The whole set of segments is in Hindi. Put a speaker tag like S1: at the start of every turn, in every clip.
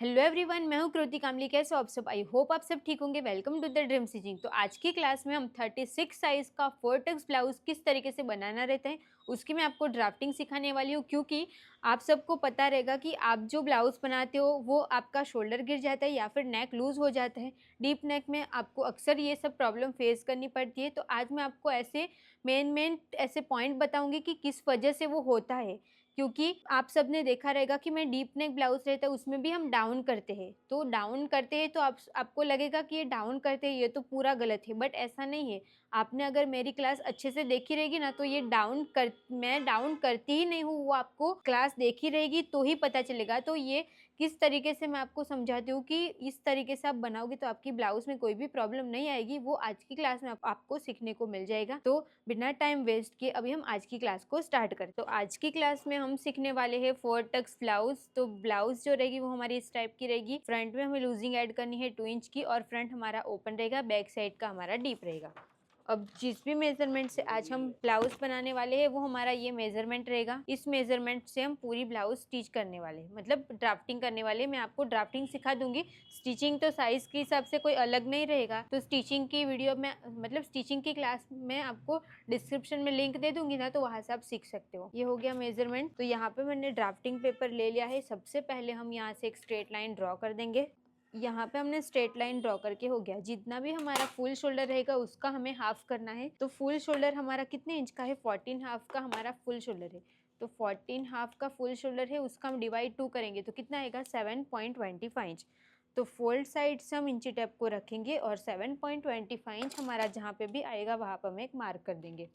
S1: हेलो एवरीवन, मैं हूं कृति कामली। कैसे हो आप सब? आई होप आप सब ठीक होंगे। Welcome to the dream stitching. तो आज की क्लास में हम 36 साइज का फोर्टेक्स ब्लाउज किस तरीके से बनाना रहता है उसकी मैं आपको ड्राफ्टिंग सिखाने वाली हूँ। क्योंकि आप सबको पता रहेगा कि आप जो ब्लाउज बनाते हो वो आपका शोल्डर गिर जाता है या फिर नेक लूज हो जाता है। डीप नेक में आपको अक्सर ये सब प्रॉब्लम फेस करनी पड़ती है। तो आज मैं आपको ऐसे मेन ऐसे पॉइंट बताऊंगी कि किस वजह से वो होता है। क्योंकि आप सबने देखा रहेगा कि मैं डीप नेक ब्लाउज रहता है उसमें भी हम डाउन करते हैं। तो डाउन करते हैं तो आपको लगेगा कि ये डाउन करते हैं, ये तो पूरा गलत है, बट ऐसा नहीं है। आपने अगर मेरी क्लास अच्छे से देखी रहेगी ना तो ये मैं डाउन करती ही नहीं हूँ, वो आपको क्लास देखी रहेगी तो ही पता चलेगा। तो ये किस तरीके से मैं आपको समझाती हूँ कि इस तरीके से आप बनाओगे तो आपकी ब्लाउज में कोई भी प्रॉब्लम नहीं आएगी, वो आज की क्लास में आपको सीखने को मिल जाएगा। तो बिना टाइम वेस्ट किए अभी हम आज की क्लास को स्टार्ट करते। तो आज की क्लास में हम सीखने वाले हैं 4 टक्स ब्लाउज। तो ब्लाउज जो रहेगी वो हमारी इस टाइप की रहेगी। फ्रंट में हमें लूजिंग ऐड करनी है 2 इंच की और फ्रंट हमारा ओपन रहेगा, बैक साइड का हमारा डीप रहेगा। अब जिस भी मेजरमेंट से आज हम ब्लाउज बनाने वाले हैं वो हमारा ये मेजरमेंट रहेगा। इस मेजरमेंट से हम पूरी ब्लाउज स्टिच करने वाले हैं, मतलब ड्राफ्टिंग करने वाले हैं। मैं आपको ड्राफ्टिंग सिखा दूंगी, स्टिचिंग तो साइज के हिसाब से कोई अलग नहीं रहेगा। तो स्टिचिंग की वीडियो में, मतलब स्टिचिंग की क्लास में आपको डिस्क्रिप्शन में लिंक दे दूंगी ना, तो वहां से आप सीख सकते हो। ये हो गया मेजरमेंट। तो यहाँ पे मैंने ड्राफ्टिंग पेपर ले लिया है। सबसे पहले हम यहाँ से एक स्ट्रेट लाइन ड्रॉ कर देंगे। यहाँ पे हमने स्ट्रेट लाइन ड्रॉ करके हो गया। जितना भी हमारा फुल शोल्डर रहेगा उसका हमें हाफ करना है। तो फुल शोल्डर हमारा कितने इंच का है? 14 हाफ का हमारा फुल शोल्डर है। तो 14 हाफ का फुल शोल्डर है, उसका हम डिवाइड 2 करेंगे तो कितना आएगा? 7.25 इंच। तो फोल्ड साइड से हम इंची टेप को रखेंगे और 7.25 इंच हमारा जहाँ पे भी आएगा वहाँ पर हम एक मार्क कर देंगे।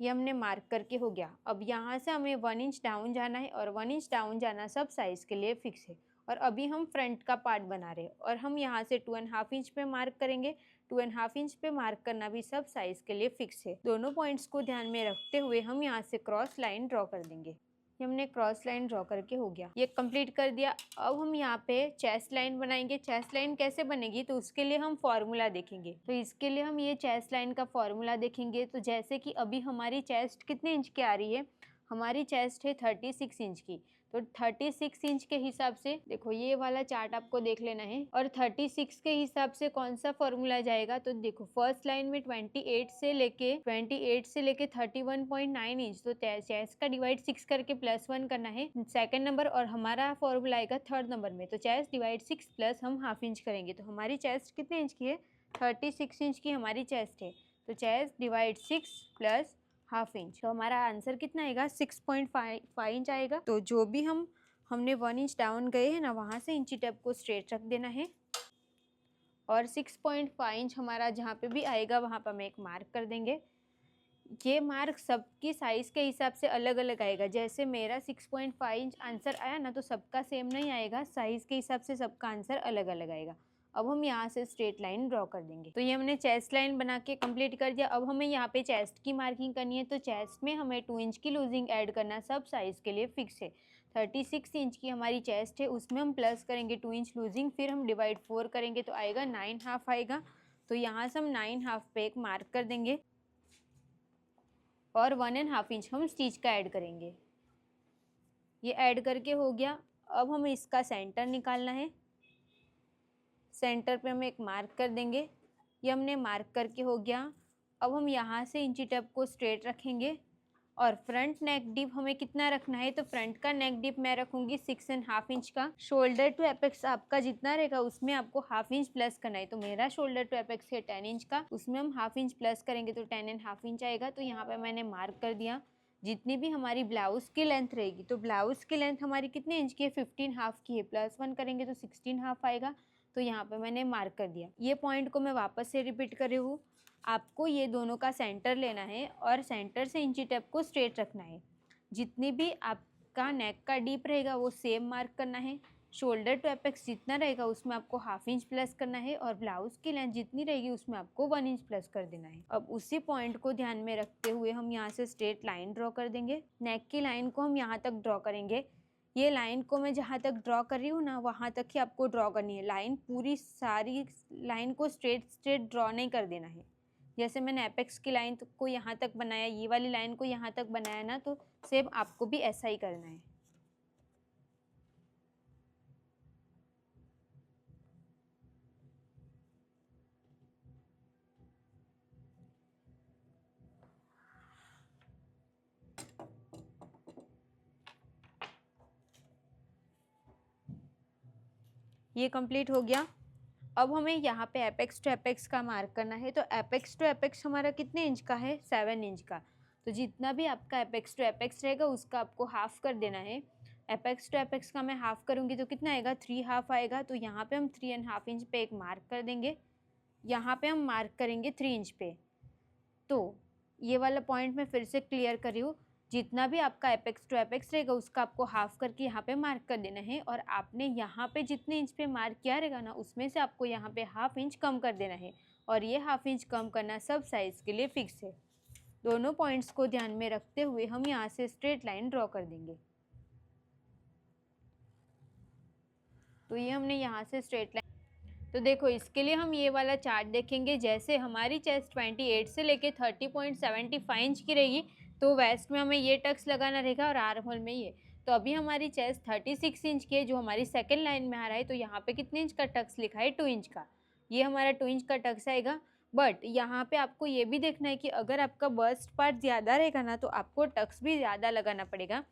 S1: ये हमने मार्क करके हो गया। अब यहाँ से हमें 1 इंच डाउन जाना है और 1 इंच डाउन जाना सब साइज के लिए फिक्स है। और अभी हम फ्रंट का पार्ट बना रहे हैं और हम यहाँ से 2.5 इंच पे मार्क करेंगे। 2.5 इंच पे मार्क करना भी सब साइज के लिए फिक्स है। दोनों पॉइंट्स को ध्यान में रखते हुए हम यहाँ से क्रॉस लाइन ड्रॉ कर देंगे। ये हमने क्रॉस लाइन ड्रॉ करके हो गया, ये कंप्लीट कर दिया। अब हम यहाँ पे चेस्ट लाइन बनाएंगे। चेस्ट लाइन कैसे बनेगी तो उसके लिए हम फॉर्मूला देखेंगे। तो इसके लिए हम ये चेस्ट लाइन का फॉर्मूला देखेंगे। तो जैसे कि अभी हमारी चेस्ट कितने इंच की आ रही है? हमारी चेस्ट है 36 इंच की। तो 36 इंच के हिसाब से देखो, ये वाला चार्ट आपको देख लेना है और 36 के हिसाब से कौन सा फॉर्मूला जाएगा। तो देखो, फर्स्ट लाइन में 28 से लेके 31.9 इंच। तो चेस्ट का डिवाइड 6 करके +1 करना है सेकंड नंबर, और हमारा फॉर्मूला आएगा थर्ड नंबर में। तो चेस्ट डिवाइड 6 प्लस हम हाफ इंच करेंगे। तो हमारी चेस्ट कितने इंच की है? 36 इंच की हमारी चेस्ट है। तो chest divide 6 plus half inch, तो हमारा आंसर कितना आएगा? 6.5 इंच आएगा। तो जो भी हमने 1 इंच डाउन गए हैं ना, वहां से इंची टेप को स्ट्रेट रख देना है और 6.5 इंच हमारा जहाँ पे भी आएगा वहां पर हम एक मार्क कर देंगे। ये मार्क सबकी साइज के हिसाब से अलग अलग आएगा। जैसे मेरा 6.5 इंच आंसर आया ना, तो सबका सेम नहीं आएगा, साइज के हिसाब से सबका आंसर अलग अलग आएगा। अब हम यहाँ से स्ट्रेट लाइन ड्रॉ कर देंगे। तो ये हमने चेस्ट लाइन बना के कंप्लीट कर दिया। अब हमें यहाँ पे चेस्ट की मार्किंग करनी है। तो चेस्ट में हमें 2 इंच की लूजिंग ऐड करना सब साइज के लिए फिक्स है। 36 इंच की हमारी चेस्ट है, उसमें हम प्लस करेंगे 2 इंच लूजिंग, फिर हम डिवाइड 4 करेंगे तो आएगा 9 हाफ आएगा। तो यहाँ से हम 9 हाफ पे एक मार्क कर देंगे और 1.5 इंच हम स्टिच का ऐड करेंगे। ये ऐड करके हो गया। अब हमें इसका सेंटर निकालना है। सेंटर पे हम एक मार्क कर देंगे। ये हमने मार्क करके हो गया। अब हम यहाँ से इंची टेप को स्ट्रेट रखेंगे और फ्रंट नेक डीप हमें कितना रखना है? तो फ्रंट का नेक डीप मैं रखूंगी 6.5 इंच का। शोल्डर टू एपेक्स आपका जितना रहेगा उसमें आपको हाफ इंच प्लस करना है। तो मेरा शोल्डर टू एपेक्स है 10 इंच का, उसमें हम हाफ इंच प्लस करेंगे तो 10.5 इंच आएगा। तो यहाँ पे मैंने मार्क कर दिया। जितनी भी हमारी ब्लाउज की लेंथ रहेगी, तो ब्लाउज की लेंथ हमारी कितने इंच की है? 15 हाफ की है। +1 करेंगे तो 16 हाफ आएगा। तो यहाँ पे मैंने मार्क कर दिया। ये पॉइंट को मैं वापस से रिपीट कर रही हूँ। आपको ये दोनों का सेंटर लेना है और सेंटर से इंची टेप को स्ट्रेट रखना है। जितनी भी आपका नेक का डीप रहेगा वो सेम मार्क करना है। शोल्डर टू एपेक्स जितना रहेगा उसमें आपको हाफ इंच प्लस करना है और ब्लाउज की लेंथ जितनी रहेगी उसमें आपको 1 इंच प्लस कर देना है। अब उसी पॉइंट को ध्यान में रखते हुए हम यहाँ से स्ट्रेट लाइन ड्रॉ कर देंगे। नेक की लाइन को हम यहाँ तक ड्रॉ करेंगे। ये लाइन को मैं जहाँ तक ड्रॉ कर रही हूँ ना, वहाँ तक ही आपको ड्रॉ करनी है। लाइन पूरी सारी लाइन को स्ट्रेट ड्रॉ नहीं कर देना है। जैसे मैंने एपेक्स की लाइन को यहाँ तक बनाया, ये वाली लाइन को यहाँ तक बनाया ना, तो सेम आपको भी ऐसा ही करना है। ये कंप्लीट हो गया। अब हमें यहाँ पे एपेक्स टू एपेक्स का मार्क करना है। तो एपेक्स टू एपेक्स हमारा कितने इंच का है? 7 इंच का। तो जितना भी आपका एपेक्स टू एपेक्स रहेगा उसका आपको हाफ कर देना है। एपेक्स टू एपेक्स का मैं हाफ करूँगी तो कितना आएगा? 3 हाफ आएगा। तो यहाँ पे हम 3.5 इंच पे एक मार्क कर देंगे। यहाँ पे हम मार्क करेंगे 3 इंच पे। तो ये वाला पॉइंट मैं फिर से क्लियर कर रही हूँ, जितना भी आपका एपेक्स टू एपेक्स रहेगा उसका आपको हाफ करके यहाँ पे मार्क कर देना है। और आपने यहाँ पे जितने इंच पे मार्क किया रहेगा ना, उसमें से आपको यहाँ पे हाफ इंच कम कर देना है। और ये हाफ इंच कम करना सब साइज़ के लिए फिक्स है। दोनों पॉइंट्स को ध्यान में रखते हुए हम यहाँ से स्ट्रेट लाइन ड्रॉ कर देंगे। तो ये हमने यहाँ से स्ट्रेट लाइन, तो देखो इसके लिए हम ये वाला चार्ट देखेंगे। जैसे हमारी चेस्ट 28 से लेके 30.75 इंच की रहेगी, तो वेस्ट में हमें ये टक्स लगाना रहेगा और आर्म होल में ये। तो अभी हमारी चेस्ट 36 इंच की है, जो हमारी सेकेंड लाइन में आ रहा है। तो यहाँ पे कितने इंच का टक्स लिखा है? 2 इंच का। ये हमारा 2 इंच का टक्स आएगा। बट यहाँ पे आपको ये भी देखना है कि अगर आपका बस्ट पार्ट ज़्यादा रहेगा ना, तो आपको टक्स भी ज़्यादा लगाना पड़ेगा।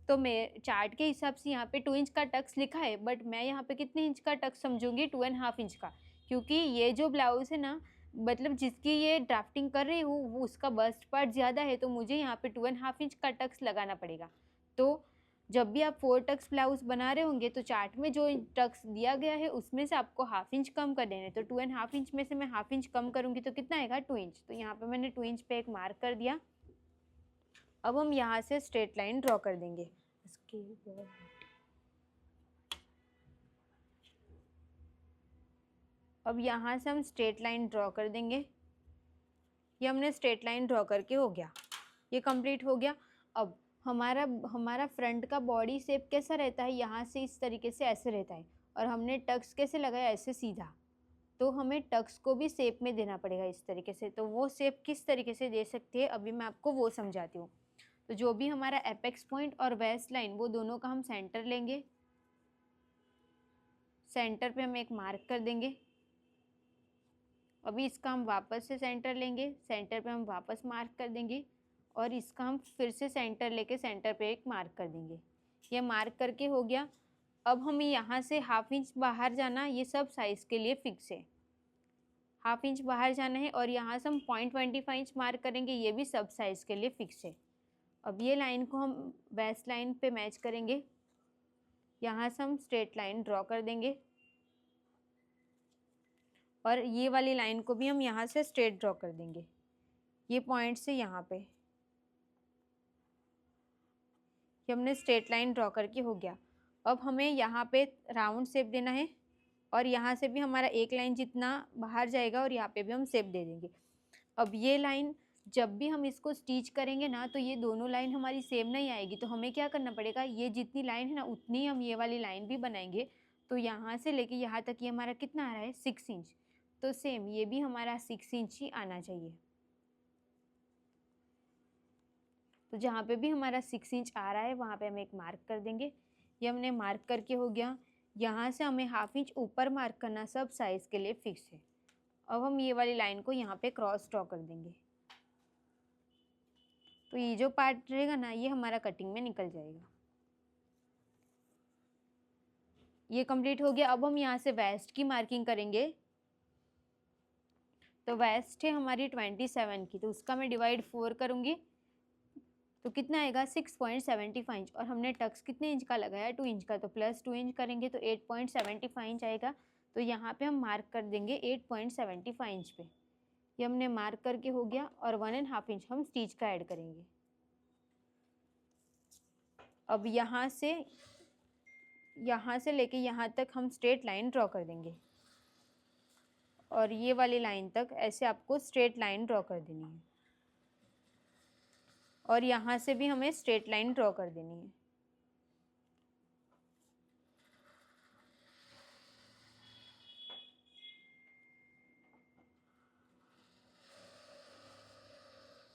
S1: तो मैं चार्ट के हिसाब से यहाँ पे 2 इंच का टक्स लिखा है, बट मैं यहाँ पे कितने इंच का टक्स समझूंगी? 2.5 इंच का। क्योंकि ये जो ब्लाउज़ है ना, मतलब जिसकी ये ड्राफ्टिंग कर रही हूँ वो उसका बस्ट पार्ट ज़्यादा है, तो मुझे यहाँ पे 2.5 इंच का टक्स लगाना पड़ेगा। तो जब भी आप 4 टक्स ब्लाउज बना रहे होंगे तो चार्ट में जो टक्स दिया गया है उसमें से आपको हाफ इंच कम कर देने। तो 2.5 इंच में से मैं हाफ इंच कम करूँगी तो कितना आएगा? 2 इंच। तो यहाँ पे मैंने 2 इंच पे एक मार्क कर दिया। अब हम यहाँ से स्ट्रेट लाइन ड्रॉ कर देंगे। अब यहाँ से हम स्ट्रेट लाइन ड्रॉ कर देंगे। ये हमने स्ट्रेट लाइन ड्रॉ करके हो गया, ये कंप्लीट हो गया। अब हमारा फ्रंट का बॉडी शेप कैसा रहता है? यहाँ से इस तरीके से ऐसे रहता है। और हमने टक्स कैसे लगाया? ऐसे सीधा। तो हमें टक्स को भी शेप में देना पड़ेगा इस तरीके से। तो वो शेप किस तरीके से दे सकते हैं अभी मैं आपको वो समझाती हूँ। तो जो भी हमारा एपेक्स पॉइंट और वेस्ट लाइन, वो दोनों का हम सेंटर लेंगे। सेंटर पे हम एक मार्क कर देंगे। अभी इसका हम वापस से सेंटर लेंगे, सेंटर पे हम वापस मार्क कर देंगे। और इसका हम फिर से सेंटर लेके सेंटर पे एक मार्क कर देंगे। ये मार्क करके हो गया। अब हमें यहाँ से हाफ इंच बाहर जाना, ये सब साइज़ के लिए फिक्स है। हाफ इंच बाहर जाना है। और यहाँ से हम 0.25 इंच मार्क करेंगे, ये भी सब साइज़ के लिए फिक्स है। अब ये लाइन को हम वेस्ट लाइन पे मैच करेंगे। यहाँ से हम स्ट्रेट लाइन ड्रॉ कर देंगे। और ये वाली लाइन को भी हम यहाँ से स्ट्रेट ड्रॉ कर देंगे, ये पॉइंट से यहाँ पे। ये हमने स्ट्रेट लाइन ड्रॉ करके हो गया। अब हमें यहाँ पे राउंड शेप देना है। और यहाँ से भी हमारा एक लाइन जितना बाहर जाएगा और यहाँ पे भी हम शेप दे देंगे। अब ये लाइन जब भी हम इसको स्टिच करेंगे ना, तो ये दोनों लाइन हमारी सेम नहीं आएगी। तो हमें क्या करना पड़ेगा? ये जितनी लाइन है ना, उतनी हम ये वाली लाइन भी बनाएंगे। तो यहाँ से लेके यहाँ तक ये हमारा कितना आ रहा है? 6 इंच। तो सेम ये भी हमारा 6 इंच ही आना चाहिए। तो जहाँ पे भी हमारा 6 इंच आ रहा है वहाँ पे हम एक मार्क कर देंगे। ये हमने मार्क करके हो गया। यहाँ से हमें हाफ इंच ऊपर मार्क करना सब साइज़ के लिए फिक्स है। अब हम ये वाली लाइन को यहाँ पे क्रॉस ड्रॉ कर देंगे। तो ये जो पार्ट रहेगा ना, ये हमारा कटिंग में निकल जाएगा। ये कंप्लीट हो गया। अब हम यहाँ से वेस्ट की मार्किंग करेंगे। तो वेस्ट है हमारी 27 की, तो उसका मैं डिवाइड 4 करूँगी तो कितना आएगा? 6.75 इंच। और हमने टक्स कितने इंच का लगाया? 2 इंच का। तो प्लस 2 इंच करेंगे तो 8.75 इंच आएगा। तो यहाँ पे हम मार्क कर देंगे 8.75 इंच पे। ये हमने मार्क करके हो गया। और 1.5 इंच हम स्टिच का ऐड करेंगे। अब यहाँ से लेके यहाँ तक हम स्ट्रेट लाइन ड्रॉ कर देंगे। और ये वाली लाइन तक ऐसे आपको स्ट्रेट लाइन ड्रॉ कर देनी है। और यहाँ से भी हमें स्ट्रेट लाइन ड्रॉ कर देनी है।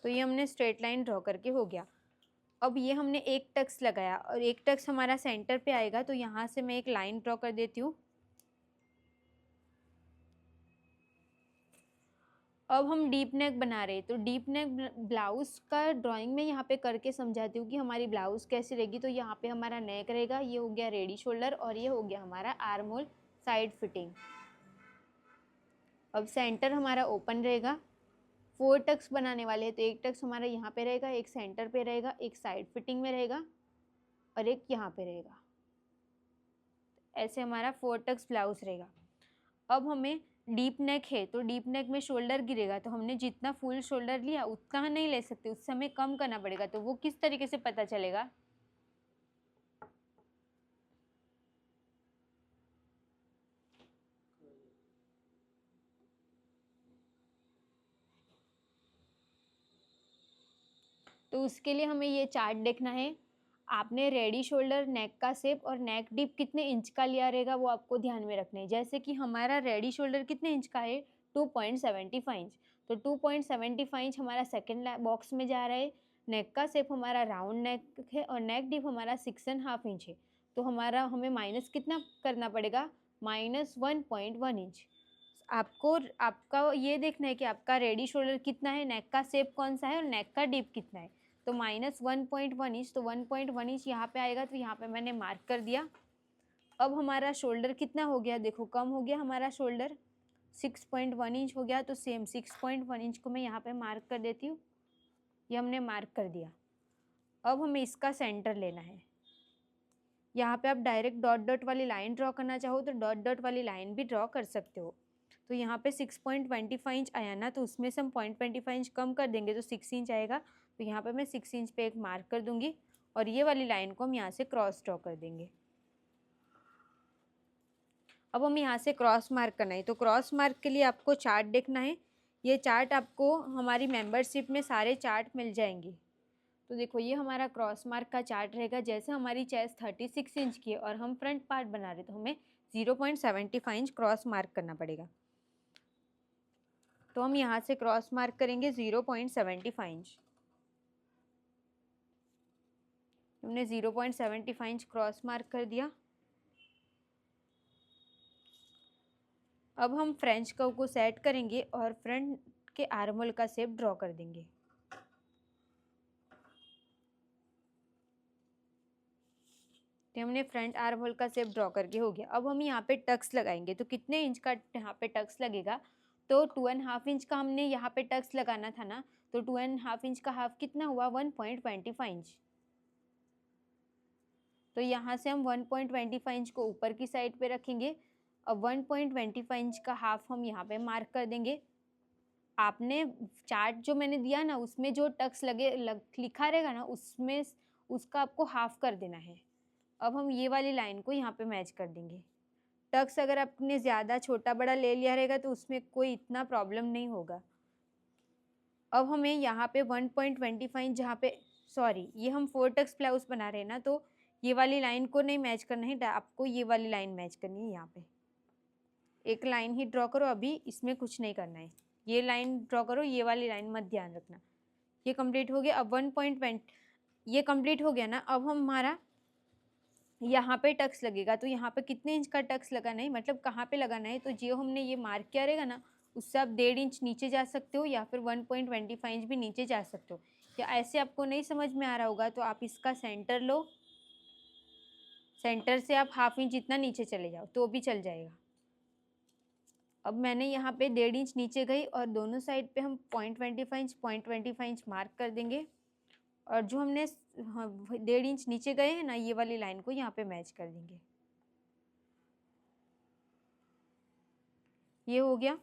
S1: तो ये हमने स्ट्रेट लाइन ड्रॉ करके हो गया। अब ये हमने एक टक्स लगाया और एक टक्स हमारा सेंटर पे आएगा। तो यहाँ से मैं एक लाइन ड्रॉ कर देती हूँ। अब हम डीप नेक बना रहे हैं। तो डीप नेक ब्लाउज का ड्राइंग में यहाँ पे करके समझाती हूँ कि हमारी ब्लाउज कैसी रहेगी। तो यहाँ पे हमारा नेक रहेगा, ये हो गया रेडी शोल्डर और ये हो गया हमारा आर्म होल साइड फिटिंग। अब सेंटर हमारा ओपन रहेगा। 4 टक्स बनाने वाले हैं तो एक टक्स हमारा यहाँ पे रहेगा, एक सेंटर पे रहेगा, एक साइड फिटिंग में रहेगा और एक यहाँ पे रहेगा। ऐसे हमारा 4 टक्स ब्लाउज रहेगा। अब हमें डीप नेक है तो डीप नेक में शोल्डर गिरेगा, तो हमने जितना फुल शोल्डर लिया उतना नहीं ले सकते, उससे हमें कम करना पड़ेगा। तो वो किस तरीके से पता चलेगा? तो उसके लिए हमें ये चार्ट देखना है। आपने रेडी शोल्डर, नेक का शेप और नेक डीप कितने इंच का लिया रहेगा वो आपको ध्यान में रखना है। जैसे कि हमारा रेडी शोल्डर कितने इंच का है? 2.75 इंच। तो 2.75 इंच हमारा सेकेंड बॉक्स में जा रहा है। नेक का शेप हमारा राउंड नेक है और नेक डीप हमारा 6.5 इंच है। तो हमारा हमें माइनस कितना करना पड़ेगा? -1.1 इंच। आपका ये देखना है कि आपका रेडी शोल्डर कितना है, नेक का शेप कौन सा है और नेक का डीप कितना है। तो -1.1 इंच, तो 1.1 इंच यहाँ पे आएगा, तो यहाँ पे मैंने मार्क कर दिया। अब हमारा शोल्डर कितना हो गया? देखो कम हो गया हमारा शोल्डर, 6.1 इंच हो गया। तो सेम 6.1 इंच को मैं यहाँ पे मार्क कर देती हूँ। ये हमने मार्क कर दिया। अब हमें इसका सेंटर लेना है। यहाँ पे आप डायरेक्ट डॉट डॉट वाली लाइन ड्रॉ करना चाहो तो डॉट डॉट वाली लाइन भी ड्रॉ कर सकते हो। तो यहाँ पे 6.25 इंच आया ना, तो उसमें से हम 0.25 इंच कम कर देंगे तो 6 इंच आएगा। तो यहाँ पे मैं 6 इंच पे एक मार्क कर दूंगी और ये वाली लाइन को हम यहाँ से क्रॉस ड्रॉ कर देंगे। अब हम यहाँ से क्रॉस मार्क करना है, तो क्रॉस मार्क के लिए आपको चार्ट देखना है। ये चार्ट आपको हमारी मेंबरशिप में सारे चार्ट मिल जाएंगे। तो देखो ये हमारा क्रॉस मार्क का चार्ट रहेगा। जैसे हमारी चेस्ट 36 इंच की है और हम फ्रंट पार्ट बना रहे तो हमें 0.75 इंच क्रॉस मार्क करना पड़ेगा। तो हम यहाँ से क्रॉस मार्क करेंगे 0.75 इंच। हमने 0.75 इंच क्रॉस मार्क कर दिया। अब हम फ्रेंच कर्व को सेट करेंगे और फ्रंट के आर्म होल का शेप ड्रॉ कर देंगे। तो हमने फ्रंट आर्म होल का शेप ड्रॉ करके हो गया। अब हम यहाँ पे टक्स लगाएंगे, तो कितने इंच का यहाँ पे टक्स लगेगा? तो 2.5 इंच का हमने यहाँ पे टक्स लगाना था ना, तो 2.5 इंच का हाफ कितना हुआ? 1.25 इंच। तो यहाँ से हम 1.25 इंच को ऊपर की साइड पे रखेंगे। अब 1.25 इंच का हाफ हम यहाँ पे मार्क कर देंगे। आपने चार्ट जो मैंने दिया ना उसमें जो टक्स लिखा रहेगा ना उसमें उसका आपको हाफ कर देना है। अब हम ये वाली लाइन को यहाँ पे मैच कर देंगे। टक्स अगर आपने ज़्यादा छोटा बड़ा ले लिया रहेगा तो उसमें कोई इतना प्रॉब्लम नहीं होगा। अब हमें यहाँ पे 1.25 जहाँ पे सॉरी ये हम 4 टक्स ब्लाउज बना रहे हैं ना, तो ये वाली लाइन को नहीं मैच करना है, आपको ये वाली लाइन मैच करनी है। यहाँ पे एक लाइन ही ड्रॉ करो, अभी इसमें कुछ नहीं करना है। ये लाइन ड्रॉ करो, ये वाली लाइन मत ध्यान रखना। ये कंप्लीट हो गया। अब 1.20 ये कंप्लीट हो गया ना। अब हम हमारा यहाँ पे टक्स लगेगा, तो यहाँ पे कितने इंच का टक्स लगाना है, मतलब कहाँ पे लगाना है? तो जो हमने ये मार्क किया रहेगा ना उससे आप 1.5 इंच नीचे जा सकते हो या फिर 1.25 इंच भी नीचे जा सकते हो। या ऐसे आपको नहीं समझ में आ रहा होगा तो आप इसका सेंटर लो, सेंटर से आप हाफ इंच जितना नीचे चले जाओ तो भी चल जाएगा। अब मैंने यहाँ पे 1.5 इंच नीचे गई और दोनों साइड पे हम 0.25 इंच मार्क कर देंगे। और जो हमने 1.5 इंच नीचे गए हैं ना ये वाली लाइन को यहाँ पे मैच कर देंगे। ये हो गया।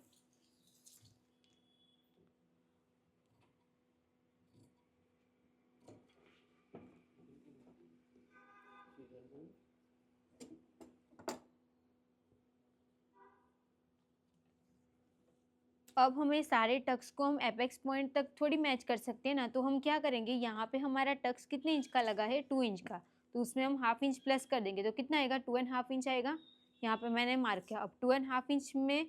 S1: अब हमें सारे टक्स को हम एपेक्स पॉइंट तक थोड़ी मैच कर सकते हैं ना, तो हम क्या करेंगे? यहाँ पे हमारा टक्स कितने इंच का लगा है? 2 इंच का, तो उसमें हम हाफ इंच प्लस कर देंगे तो कितना आएगा? 2.5 इंच आएगा। यहाँ पे मैंने मार्क किया। अब 2.5 इंच में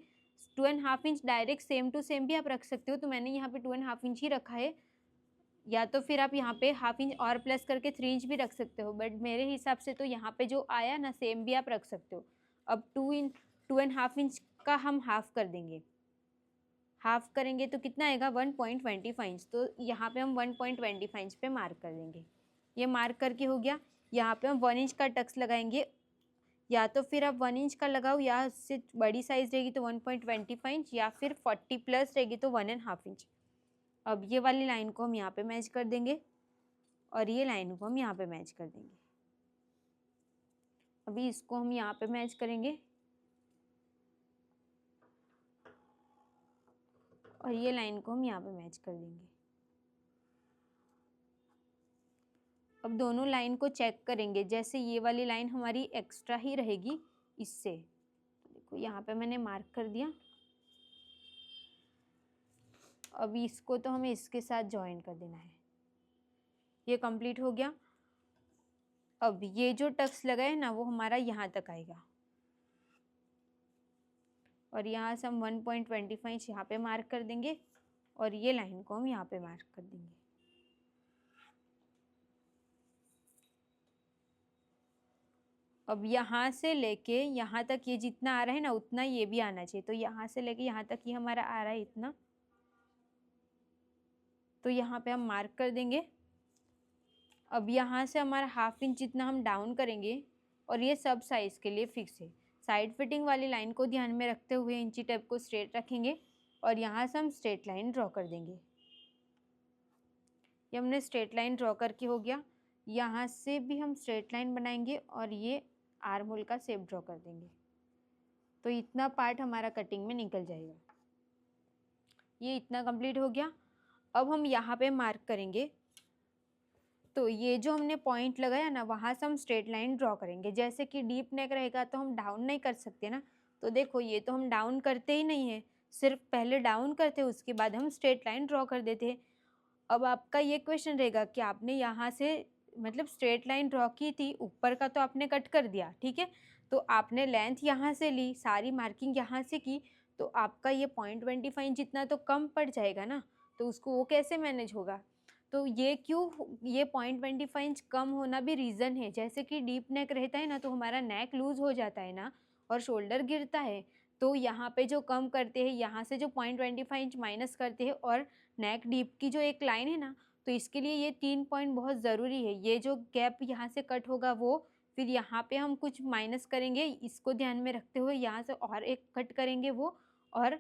S1: 2.5 inch direct same to same भी आप रख सकते हो, तो मैंने यहाँ पे 2.5 इंच ही रखा है। या तो फिर आप यहाँ पे हाफ इंच और प्लस करके 3 इंच भी रख सकते हो, बट मेरे हिसाब से तो यहाँ पे जो आया ना सेम भी आप रख सकते हो। अब 2.5 इंच का हम हाफ कर देंगे। हाफ करेंगे तो कितना आएगा? 1.25 इंच। तो यहाँ पे हम 1.25 इंच पे मार्क कर देंगे। ये मार्क करके हो गया। यहाँ पे हम 1 इंच का टक्स लगाएंगे। या तो फिर आप 1 इंच का लगाओ, या उससे बड़ी साइज़ रहेगी तो 1.25 इंच, या फिर 40 प्लस रहेगी तो 1.5 इंच। अब ये वाली लाइन को हम यहाँ पे मैच कर देंगे और ये लाइन को हम यहाँ पे मैच कर देंगे। अभी इसको हम यहाँ पे मैच करेंगे और ये लाइन को हम यहाँ पे मैच कर देंगे। अब दोनों लाइन को चेक करेंगे, जैसे ये वाली लाइन हमारी एक्स्ट्रा ही रहेगी इससे। देखो यहाँ पे मैंने मार्क कर दिया। अब इसको तो हमें इसके साथ ज्वाइन कर देना है। ये कंप्लीट हो गया। अब ये जो टक्स लगा है ना वो हमारा यहाँ तक आएगा और यहाँ से हम 1.25 इंच यहाँ पे मार्क कर देंगे और ये लाइन को हम यहाँ पे मार्क कर देंगे। अब यहाँ से लेके यहाँ तक ये जितना आ रहा है ना उतना ये भी आना चाहिए। तो यहाँ से लेके यहाँ तक ये हमारा आ रहा है इतना, तो यहाँ पे हम मार्क कर देंगे। अब यहाँ से हमारा 1/2 इंच जितना हम डाउन करेंगे और ये सब साइज़ के लिए फिक्स है। साइड फिटिंग वाली लाइन को ध्यान में रखते हुए इंची टेप को स्ट्रेट रखेंगे और यहाँ से हम स्ट्रेट लाइन ड्रॉ कर देंगे। ये हमने स्ट्रेट लाइन ड्रॉ करके हो गया। यहाँ से भी हम स्ट्रेट लाइन बनाएंगे और ये आर्म होल का शेप ड्रॉ कर देंगे। तो इतना पार्ट हमारा कटिंग में निकल जाएगा। ये इतना कंप्लीट हो गया। अब हम यहाँ पे मार्क करेंगे, तो ये जो हमने पॉइंट लगाया ना वहाँ से हम स्ट्रेट लाइन ड्रॉ करेंगे। जैसे कि डीप नेक रहेगा तो हम डाउन नहीं कर सकते ना, तो देखो ये तो हम डाउन करते ही नहीं है, सिर्फ पहले डाउन करते हैं उसके बाद हम स्ट्रेट लाइन ड्रॉ कर देते हैं। अब आपका ये क्वेश्चन रहेगा कि आपने यहाँ से मतलब स्ट्रेट लाइन ड्रॉ की थी, ऊपर का तो आपने कट कर दिया, ठीक है, तो आपने लेंथ यहाँ से ली, सारी मार्किंग यहाँ से की, तो आपका ये 0.25 जितना तो कम पड़ जाएगा ना, तो उसको वो कैसे मैनेज होगा। तो ये क्यों, ये 0.25 कम होना भी रीज़न है। जैसे कि डीप नेक रहता है ना तो हमारा नेक लूज़ हो जाता है ना और शोल्डर गिरता है, तो यहाँ पे जो कम करते हैं, यहाँ से जो 0.25 माइनस करते हैं और नेक डीप की जो एक लाइन है ना, तो इसके लिए ये 3 पॉइंट बहुत ज़रूरी है। ये जो गैप यहाँ से कट होगा वो, फिर यहाँ पे हम कुछ माइनस करेंगे, इसको ध्यान में रखते हुए यहाँ से और एक कट करेंगे वो, और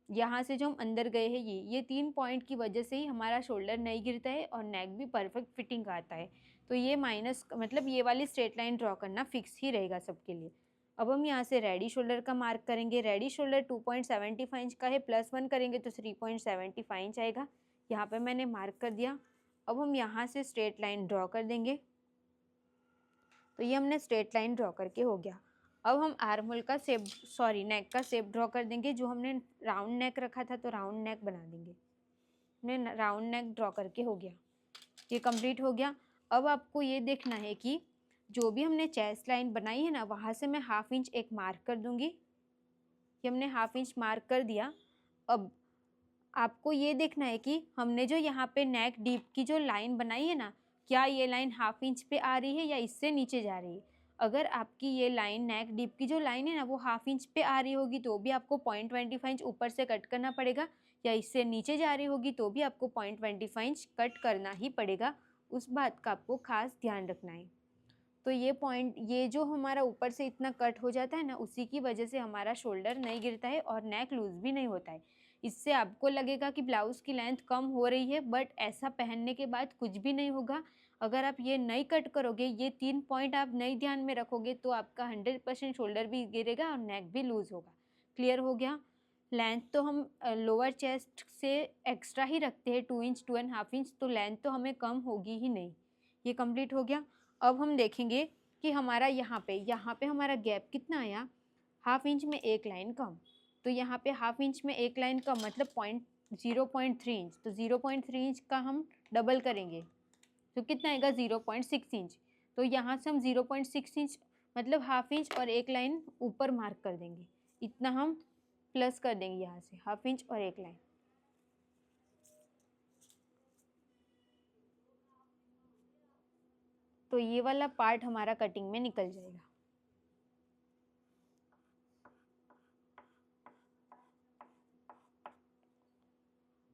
S1: यहाँ से जो हम अंदर गए हैं ये 3 पॉइंट की वजह से ही हमारा शोल्डर नहीं गिरता है और नेक भी परफेक्ट फिटिंग आता है। तो ये माइनस मतलब ये वाली स्ट्रेट लाइन ड्रॉ करना फिक्स ही रहेगा सबके लिए। अब हम यहाँ से रेडी शोल्डर का मार्क करेंगे। रेडी शोल्डर 2.75 इंच का है, +1 करेंगे तो 3.75 इंच आएगा। यहाँ पे मैंने मार्क कर दिया। अब हम यहाँ से स्ट्रेट लाइन ड्रॉ कर देंगे। तो ये हमने स्ट्रेट लाइन ड्रॉ करके हो गया। अब हम आर्म होल का शेप, नेक का शेप ड्रॉ कर देंगे। जो हमने राउंड नेक रखा था तो राउंड नेक बना देंगे। हमने राउंड नेक ड्रॉ करके हो गया, ये कंप्लीट हो गया। अब आपको ये देखना है कि जो भी हमने चेस्ट लाइन बनाई है ना वहाँ से मैं 1/2 इंच एक मार्क कर दूंगी। ये हमने 1/2 इंच मार्क कर दिया। अब आपको ये देखना है कि हमने जो यहाँ पे नेक डीप की जो लाइन बनाई है ना, क्या ये लाइन 1/2 इंच पे आ रही है या इससे नीचे जा रही है। अगर आपकी ये लाइन नेक डीप की जो लाइन है ना वो 1/2 इंच पे आ रही होगी तो भी आपको 0.25 इंच ऊपर से कट करना पड़ेगा, या इससे नीचे जा रही होगी तो भी आपको 0.25 इंच कट करना ही पड़ेगा। उस बात का आपको खास ध्यान रखना है। तो ये पॉइंट, ये जो हमारा ऊपर से इतना कट हो जाता है ना, उसी की वजह से हमारा शोल्डर नहीं गिरता है और नेक लूज भी नहीं होता है। इससे आपको लगेगा कि ब्लाउज़ की लेंथ कम हो रही है, बट ऐसा पहनने के बाद कुछ भी नहीं होगा। अगर आप ये नहीं कट करोगे, ये 3 पॉइंट आप नहीं ध्यान में रखोगे तो आपका 100% शोल्डर भी गिरेगा और नेक भी लूज़ होगा। क्लियर हो गया। लेंथ तो हम लोअर चेस्ट से एक्स्ट्रा ही रखते हैं 2 इंच 2.5 इंच, तो लेंथ तो हमें कम होगी ही नहीं। ये कंप्लीट हो गया। अब हम देखेंगे कि हमारा यहाँ पे हमारा गैप कितना आया, 1/2 इंच में एक लाइन कम। तो यहाँ पे 1/2 इंच में एक लाइन कम मतलब 0.3 इंच। तो 0.3 इंच का हम डबल करेंगे तो कितना आएगा 0.6 इंच। तो यहाँ से हम 0.6 इंच मतलब 1/2 इंच और एक लाइन ऊपर मार्क कर देंगे। इतना हम प्लस कर देंगे यहाँ से 1/2 इंच और एक लाइन। तो ये वाला पार्ट हमारा कटिंग में निकल जाएगा।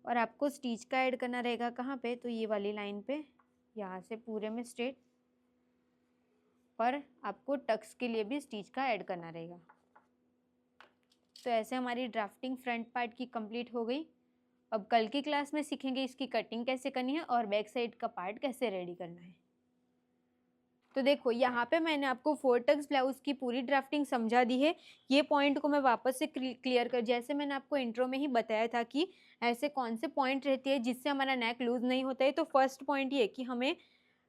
S1: और आपको स्टिच का ऐड करना रहेगा कहाँ पे, तो ये वाली लाइन पे, यहाँ से पूरे में स्ट्रेट। और आपको टक्स के लिए भी स्टिच का ऐड करना रहेगा। तो ऐसे हमारी ड्राफ्टिंग फ्रंट पार्ट की कंप्लीट हो गई। अब कल की क्लास में सीखेंगे इसकी कटिंग कैसे करनी है और बैक साइड का पार्ट कैसे रेडी करना है। तो देखो यहाँ पे मैंने आपको 4 टक्स ब्लाउज की पूरी ड्राफ्टिंग समझा दी है। ये पॉइंट को मैं वापस से क्लियर कर, जैसे मैंने आपको इंट्रो में ही बताया था कि ऐसे कौन से पॉइंट रहती है जिससे हमारा नेक लूज नहीं होता है। तो फर्स्ट पॉइंट ये कि हमें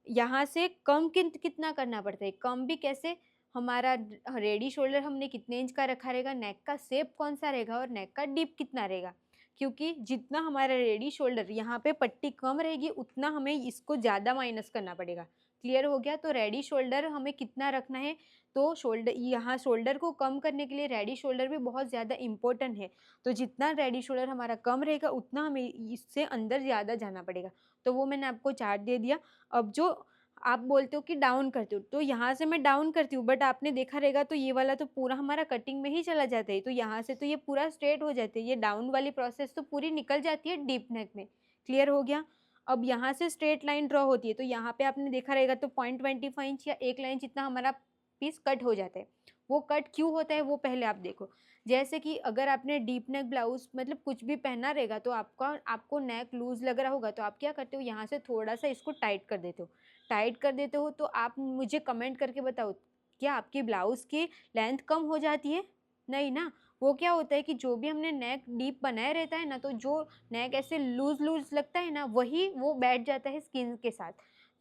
S1: यहाँ से कम कितना करना पड़ता है, कम भी कैसे, हमारा रेडी शोल्डर हमने कितने इंच का रखा रहेगा, नेक का शेप कौन सा रहेगा और नेक का डीप कितना रहेगा। क्योंकि जितना हमारा रेडी शोल्डर यहाँ पे पट्टी कम रहेगी उतना हमें इसको ज़्यादा माइनस करना पड़ेगा। क्लियर हो गया। तो रेडी शोल्डर हमें कितना रखना है, तो शोल्डर यहाँ शोल्डर को कम करने के लिए रेडी शोल्डर भी बहुत ज़्यादा इम्पोर्टेंट है। तो जितना रेडी शोल्डर हमारा कम रहेगा उतना हमें इससे अंदर ज़्यादा जाना पड़ेगा। तो वो मैंने आपको चार्ट दे दिया। अब जो आप बोलते हो कि डाउन करते हो, तो यहाँ से मैं डाउन करती हूँ, बट आपने देखा रहेगा तो ये वाला तो पूरा हमारा कटिंग में ही चला जाता है। तो यहाँ से तो ये पूरा स्ट्रेट हो जाते हैं, ये डाउन वाली प्रोसेस तो पूरी निकल जाती है डीप नेक में। क्लियर हो गया। अब यहाँ से स्ट्रेट लाइन ड्रॉ होती है, तो यहाँ पे आपने देखा रहेगा तो 0.25 इंच या 1 लाइन जितना हमारा पीस कट हो जाता है। वो कट क्यों होता है वो पहले आप देखो। जैसे कि अगर आपने डीप नेक ब्लाउज मतलब कुछ भी पहना रहेगा तो आपको नेक लूज लग रहा होगा, तो आप क्या करते हो, यहाँ से थोड़ा सा इसको टाइट कर देते हो। टाइट कर देते हो तो आप मुझे कमेंट करके बताओ, क्या आपकी ब्लाउज की लेंथ कम हो जाती है? नहीं ना। वो क्या होता है कि जो भी हमने नेक डीप बनाया रहता है ना, तो जो नेक ऐसे लूज लूज लगता है ना, वही वो बैठ जाता है स्किन के साथ।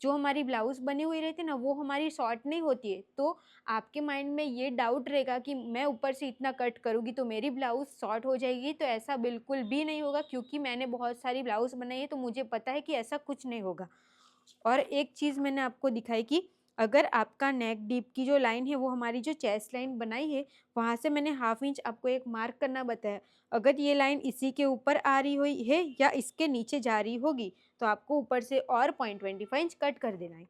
S1: जो हमारी ब्लाउज बनी हुई रहती है ना, वो हमारी शॉर्ट नहीं होती है। तो आपके माइंड में ये डाउट रहेगा कि मैं ऊपर से इतना कट करूँगी तो मेरी ब्लाउज शॉर्ट हो जाएगी। तो ऐसा बिल्कुल भी नहीं होगा, क्योंकि मैंने बहुत सारी ब्लाउज बनाई है तो मुझे पता है कि ऐसा कुछ नहीं होगा। और एक चीज़ मैंने आपको दिखाई कि अगर आपका नेक डीप की जो लाइन है वो हमारी जो चेस्ट लाइन बनाई है वहाँ से मैंने हाफ इंच आपको एक मार्क करना बताया। अगर ये लाइन इसी के ऊपर आ रही हुई है या इसके नीचे जा रही होगी तो आपको ऊपर से और 0.25 इंच कट कर देना है।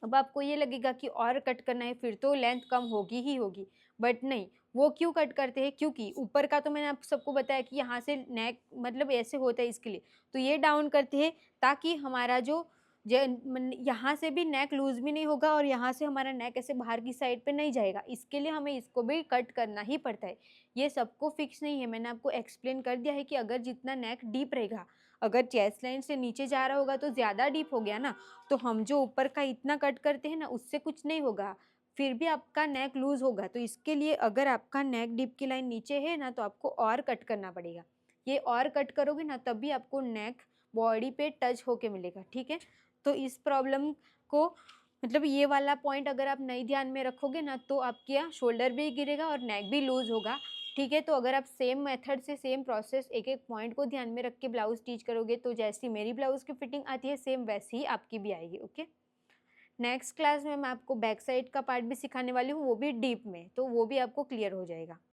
S1: अब आपको ये लगेगा कि और कट करना है फिर तो लेंथ कम होगी ही होगी, बट नहीं। वो क्यों कट करते हैं, क्योंकि ऊपर का तो मैंने आप सबको बताया कि यहाँ से नेक मतलब ऐसे होता है इसके लिए। तो ये डाउन करते हैं ताकि हमारा जो यहाँ से भी नेक लूज भी नहीं होगा और यहाँ से हमारा नेक ऐसे बाहर की साइड पे नहीं जाएगा। इसके लिए हमें इसको भी कट करना ही पड़ता है। ये सबको फिक्स नहीं है, मैंने आपको एक्सप्लेन कर दिया है कि अगर जितना नेक डीप रहेगा, अगर चेस्ट लाइन से नीचे जा रहा होगा तो ज़्यादा डीप हो गया ना, तो हम जो ऊपर का इतना कट करते हैं ना उससे कुछ नहीं होगा, फिर भी आपका नेक लूज होगा। तो इसके लिए अगर आपका नेक डीप की लाइन नीचे है ना तो आपको और कट करना पड़ेगा। ये और कट करोगे ना तभी आपको नेक बॉडी पे टच होके मिलेगा। ठीक है। तो इस प्रॉब्लम को मतलब ये वाला पॉइंट अगर आप नहीं ध्यान में रखोगे ना तो आपके यहाँ शोल्डर भी गिरेगा और नेक भी लूज होगा। ठीक है। तो अगर आप सेम मेथड से सेम प्रोसेस एक एक पॉइंट को ध्यान में रख के ब्लाउज स्टिच करोगे तो जैसी मेरी ब्लाउज की फिटिंग आती है सेम वैसी ही आपकी भी आएगी। ओके। नेक्स्ट क्लास में मैं आपको बैक साइड का पार्ट भी सिखाने वाली हूँ, वो भी डीप में, तो वो भी आपको क्लियर हो जाएगा।